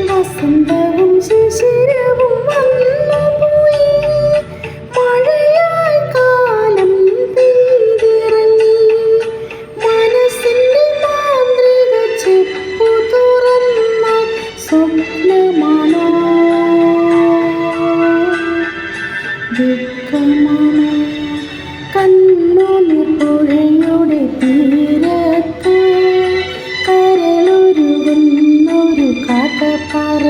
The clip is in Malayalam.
വസന്തവും ശിശിരവും വന്നുപോയി, മഴയായി കാലം പെയ്തിറങ്ങി. മനസ്സിന്റെ മാന്ത്രിക ചെപ്പു തുറന്ന സ്വപ്നമാണോ, ദുഃഖമാണോ? കണ്ണുനീർ പുഴയുടെ തീരത്ത് കരളുരുകുന്നൊരു കഥ പറ.